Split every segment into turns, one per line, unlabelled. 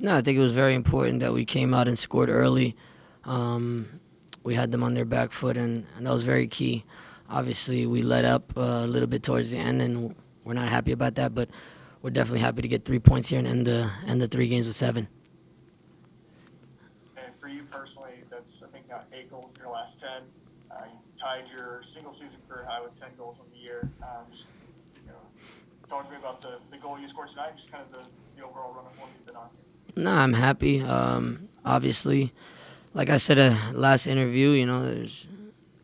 No, I think it was very important that we came out and scored early. We had them on their back foot, and that was very key. Obviously, we let up a little bit towards the end, and we're not happy about that, but we're definitely happy to get 3 points here and end the 3 games with 7.
And for you personally, that's, I think, now 8 goals in your last 10. You tied your single-season career high with 10 goals in the year. Just talk to me about the goal you scored tonight, just kind of the overall run of form you've been on.
No, I'm happy. Obviously, like I said last interview, there's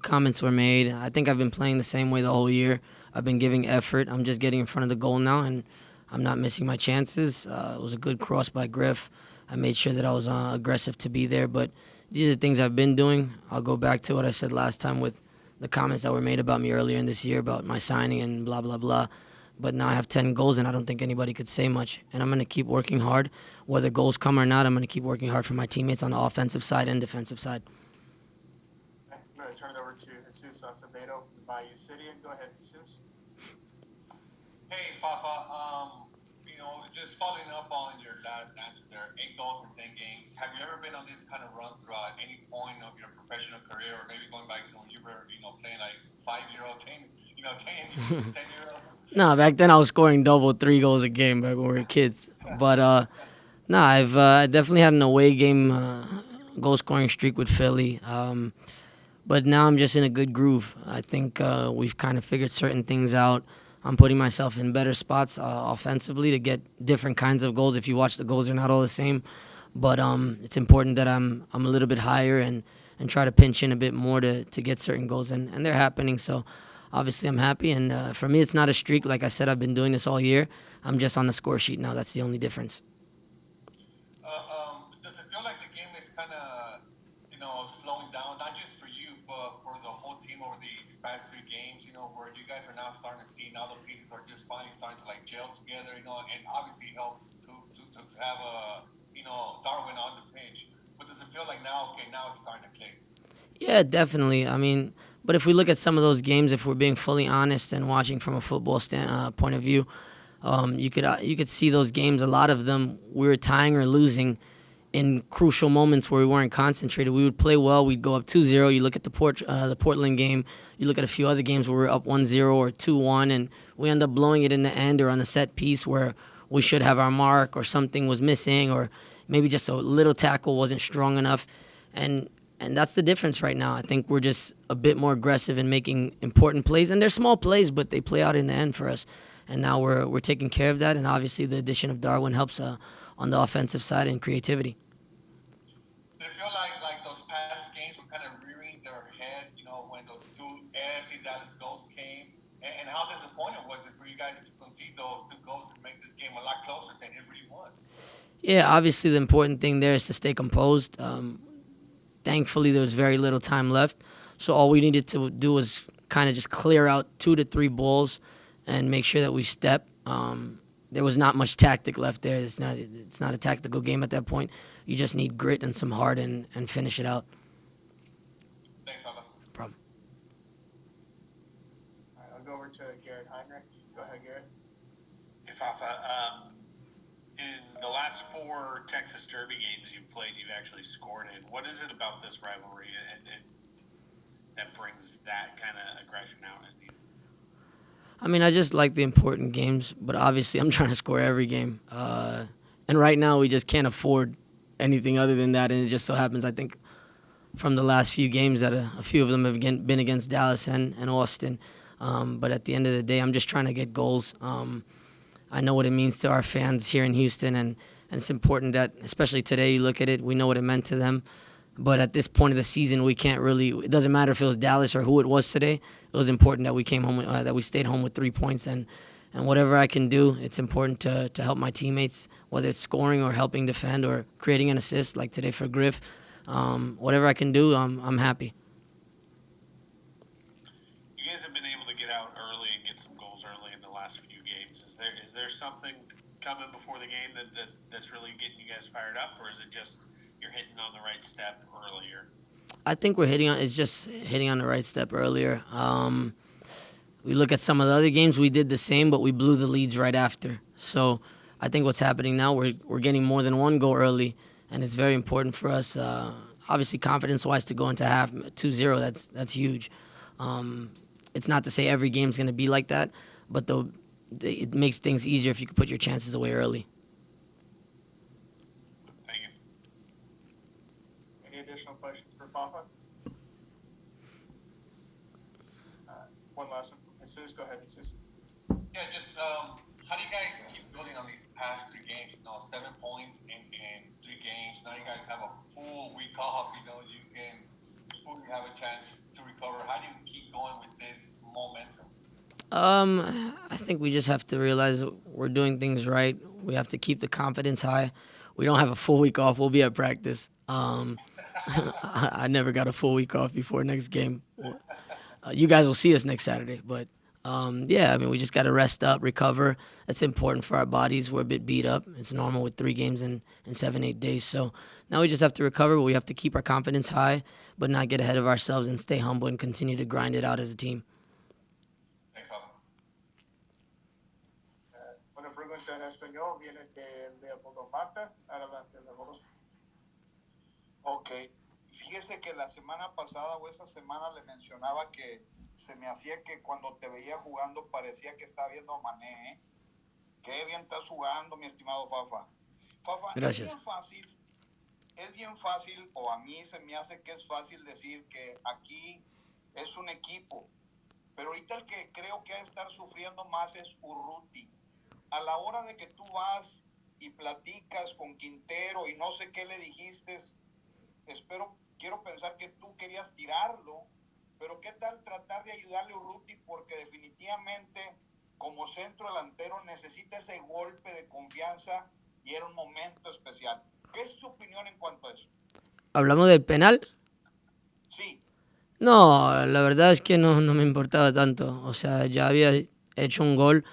comments were made. I think I've been playing the same way the whole year. I've been giving effort. I'm just getting in front of the goal now, and I'm not missing my chances. It was a good cross by Griff. I made sure that I was aggressive to be there, but these are the things I've been doing. I'll go back to what I said last time with the comments that were made about me earlier in this year about my signing and blah, blah, blah. But now I have 10 goals, and I don't think anybody could say much. And I'm going to keep working hard. Whether goals come or not, I'm going to keep working hard for my teammates on the offensive side and defensive side.
I'm going to turn it over to Jesus Acevedo from Bayou City. Go ahead, Jesus.
Hey, Fafa. Just following up on your last answer there, 8 goals in 10 games. Have you ever been on this kind of run throughout any point of your professional career, or maybe going back to when you were, playing like 5-year-old, 10-year-old?
No, back then I was scoring double 3 goals a game back when we were kids. But no, I've definitely had an away game goal scoring streak with Philly. But now I'm just in a good groove. I think we've kind of figured certain things out. I'm putting myself in better spots offensively to get different kinds of goals. If you watch the goals, they're not all the same. But it's important that I'm a little bit higher and try to pinch in a bit more to get certain goals. And they're happening, so obviously I'm happy. And for me, it's not a streak. Like I said, I've been doing this all year. I'm just on the score sheet now. That's the only difference.
Does it feel like the game is kind of, slowing down, not just for you, but for the whole team over these past 2 games, where you guys are now starting to see now the pieces are just finally starting to gel together, and obviously it helps to have Darwin on the pitch. But does it feel like now it's starting to click?
Yeah, definitely. I mean, but if we look at some of those games, if we're being fully honest and watching from a football point of view, you could see those games. A lot of them we were tying or losing in crucial moments where we weren't concentrated. We would play well. We'd go up 2-0. You look at the Portland game. You look at a few other games where we're up 1-0 or 2-1, and we end up blowing it in the end or on a set piece where we should have our mark or something was missing or maybe just a little tackle wasn't strong enough. And that's the difference right now. I think we're just a bit more aggressive in making important plays. And they're small plays, but they play out in the end for us. And now we're taking care of that. And obviously the addition of Darwin helps on the offensive side and creativity.
Did it feel like those past games were kind of rearing their head, when those 2 AFC Dallas goals came? And how disappointing was it for you guys to concede those 2 goals and make this game a lot closer than it really was?
Yeah, obviously the important thing there is to stay composed. Thankfully, there was very little time left. So all we needed to do was kind of just clear out 2 to 3 balls and make sure that we step. There was not much tactic left there. It's not a tactical game at that point. You just need grit and some heart and finish it out.
Thanks, Fafa.
No problem.
All right, I'll go over to Garrett Heinrich. Go ahead, Garrett.
Hey, Fafa. In the last 4 Texas Derby games you've played, you've actually scored in. What is it about this rivalry and that brings that kind of aggression out in you?
I mean, I just like the important games, but obviously I'm trying to score every game. And right now we just can't afford anything other than that. And it just so happens, I think, from the last few games that a few of them have been against Dallas and Austin. But at the end of the day, I'm just trying to get goals. I know what it means to our fans here in Houston, and it's important that, especially today, you look at it, we know what it meant to them. But at this point of the season, we can't really. It doesn't matter if it was Dallas or who it was today. It was important that we came home, that we stayed home with 3 points, and whatever I can do, it's important to help my teammates, whether it's scoring or helping defend or creating an assist, like today for Griff. Whatever I can do, I'm happy.
You guys have been able to get out early and get some goals early in the last few games. Is there something coming before the game that's really getting you guys fired up, or is it just you're hitting on the right step earlier?
I think it's just hitting on the right step earlier. We look at some of the other games, we did the same, but we blew the leads right after. So I think what's happening now, we're getting more than one goal early, and it's very important for us. Obviously, confidence-wise, to go into half 2-0, that's huge. It's not to say every game's going to be like that, but it makes things easier if you can put your chances away early.
Thank you.
Any additional questions for Fafa? One last one. Jesus, go ahead, Jesus.
Yeah, just how do you guys keep building on these past 3 games? 7 points in 3 games. Now you guys have a full week off. You can fully have a chance to recover. How do you keep going with this momentum?
I think we just have to realize we're doing things right. We have to keep the confidence high. We don't have a full week off. We'll be at practice. I never got a full week off before next game. You guys will see us next Saturday, but yeah, I mean, we just got to rest up, recover. That's important for our bodies. We're a bit beat up. It's normal with 3 games in 7-8 days. So now we just have to recover, but we have to keep our confidence high, but not get ahead of ourselves and stay humble and continue to grind it out as a team.
Thanks, Fafa.
Una pregunta en español viene de Leopoldo Mata. Adelante, Leopoldo.
Ok. Fíjese que la semana pasada o esa semana le mencionaba que se me hacía que cuando te veía jugando parecía que estaba viendo a Mané, ¿eh? Qué bien estás jugando, mi estimado Fafa. Fafa,
Gracias.
Es bien fácil, o a mí se me hace que es fácil decir que aquí es un equipo, pero ahorita el que creo que ha de estar sufriendo más es Urruti. A la hora de que tú vas y platicas con Quintero y no sé qué le dijiste, quiero pensar que tú querías tirarlo, pero ¿qué tal tratar de ayudarle a Urruti? Porque definitivamente como centro delantero necesita ese golpe de confianza y era un momento especial. ¿Qué es tu opinión en cuanto a eso?
¿Hablamos del penal?
Sí.
No, la verdad es que no me importaba tanto. O sea, ya había hecho un gol.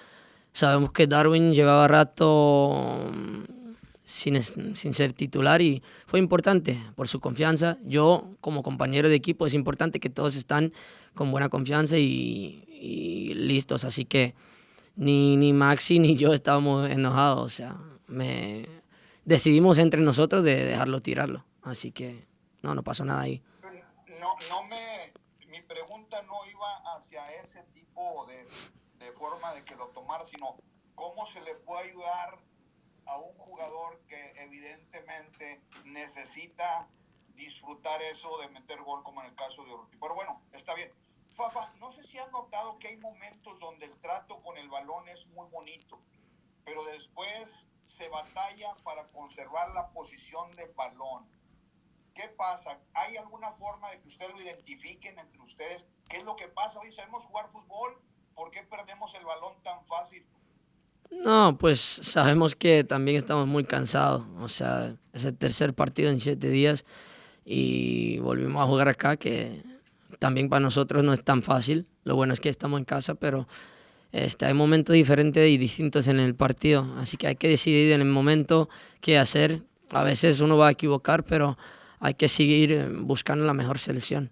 Sabemos que Darwin llevaba rato sin ser titular y fue importante por su confianza. Yo, como compañero de equipo, es importante que todos están con buena confianza y listos. Así que ni Maxi ni yo estábamos enojados. O sea, decidimos entre nosotros de dejarlo tirarlo. Así que no pasó nada ahí.
Mi pregunta no iba hacia ese tipo de forma de que lo tomara, sino cómo se le puede ayudar a un jugador que evidentemente necesita disfrutar eso de meter gol, como en el caso de Urruti. Pero bueno, está bien. Fafa, no sé si has notado que hay momentos donde el trato con el balón es muy bonito, pero después se batalla para conservar la posición del balón. ¿Qué pasa? ¿Hay alguna forma de que ustedes lo identifiquen entre ustedes? ¿Qué es lo que pasa? Hoy sabemos jugar fútbol, ¿por qué perdemos el balón tan fácil?
No, pues sabemos que también estamos muy cansados. O sea, es el tercer partido en 7 días y volvimos a jugar acá, que también para nosotros no es tan fácil. Lo bueno es que estamos en casa, pero hay momentos diferentes y distintos en el partido. Así que hay que decidir en el momento qué hacer. A veces uno va a equivocar, pero hay que seguir buscando la mejor selección.